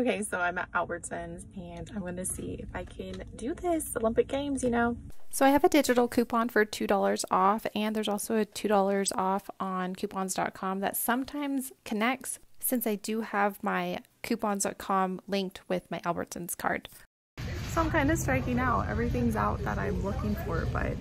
Okay, so I'm at Albertsons and I'm gonna see if I can do this Olympic Games, you know. So I have a digital coupon for $2 off, and there's also a $2 off on coupons.com that sometimes connects, since I do have my coupons.com linked with my Albertsons card. So I'm kind of striking out. Everything's out that I'm looking for, but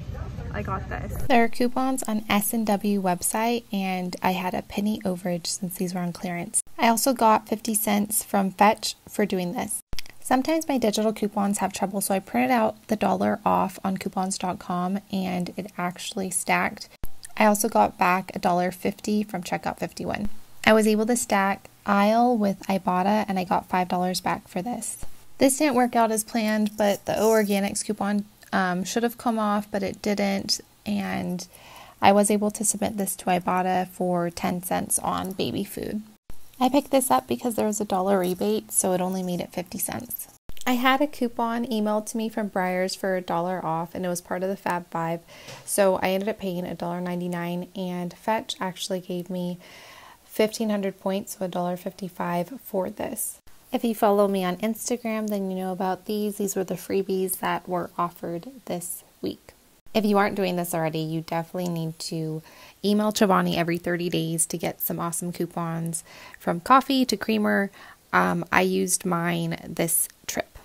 I got this. There are coupons on S&W website, and I had a penny overage since these were on clearance. I also got 50 cents from Fetch for doing this. Sometimes my digital coupons have trouble, so I printed out the $1 off on coupons.com and it actually stacked. I also got back $1.50 from checkout 51. I was able to stack aisle with Ibotta and I got $5 back for this. This didn't work out as planned, but the O Organics coupon should have come off, but it didn't, and I was able to submit this to Ibotta for 10 cents on baby food. I picked this up because there was a $1 rebate, so it only made it 50 cents. I had a coupon emailed to me from Breyers for $1 off, and it was part of the Fab 5, so I ended up paying $1.99, and Fetch actually gave me 1,500 points, so $1.55 for this. If you follow me on Instagram, then you know about these. These were the freebies that were offered this week. If you aren't doing this already, you definitely need to email Chobani every 30 days to get some awesome coupons from coffee to creamer. I used mine this trip.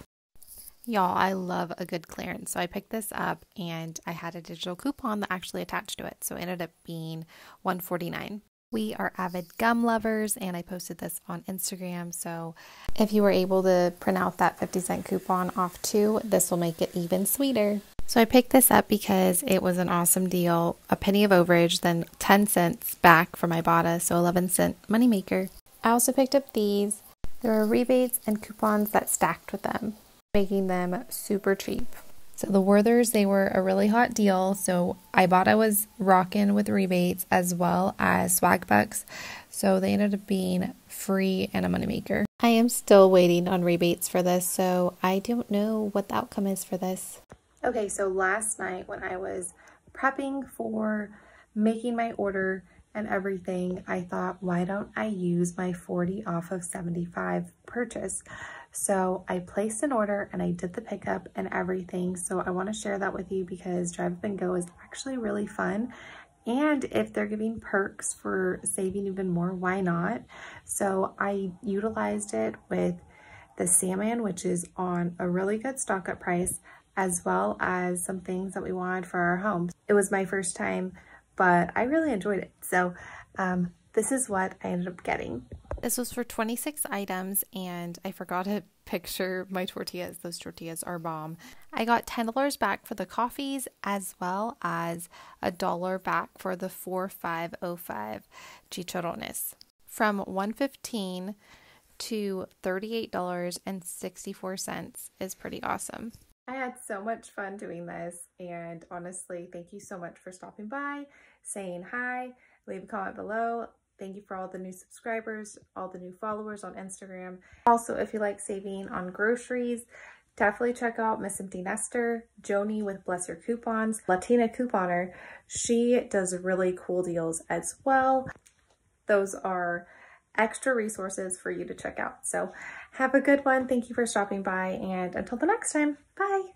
Y'all, I love a good clearance. So I picked this up and I had a digital coupon that actually attached to it. So it ended up being $1.49. We are avid gum lovers, and I posted this on Instagram, so if you were able to print out that 50-cent coupon off too, this will make it even sweeter. So I picked this up because it was an awesome deal, a penny of overage, then 10 cents back for my Ibotta, so 11-cent moneymaker. I also picked up these. There were rebates and coupons that stacked with them, making them super cheap. So the Werthers, they were a really hot deal, so Ibotta was rocking with rebates as well as swag bucks, so they ended up being free and a moneymaker. I am still waiting on rebates for this, so I don't know what the outcome is for this. Okay, so last night when I was prepping for making my order and everything, I thought, why don't I use my 40 off of 75 purchase? So I placed an order and I did the pickup and everything. So I want to share that with you because Drive Up and Go is actually really fun. And if they're giving perks for saving even more, why not? So I utilized it with the salmon, which is on a really good stock up price, as well as some things that we wanted for our home. It was my first time, but I really enjoyed it. So this is what I ended up getting. This was for 26 items, and I forgot to picture my tortillas. Those tortillas are bomb. I got $10 back for the coffees, as well as $1 back for the 4,505 chicharrones. From $1.15 to $38.64 is pretty awesome. I had so much fun doing this, and honestly, thank you so much for stopping by, saying hi, leave a comment below. Thank you for all the new subscribers, all the new followers on Instagram. Also, if you like saving on groceries, definitely check out Miss Empty Nester, Joni with Bless Your Coupons, Latina Couponer. She does really cool deals as well. Those are extra resources for you to check out. So have a good one. Thank you for stopping by, and until the next time, bye.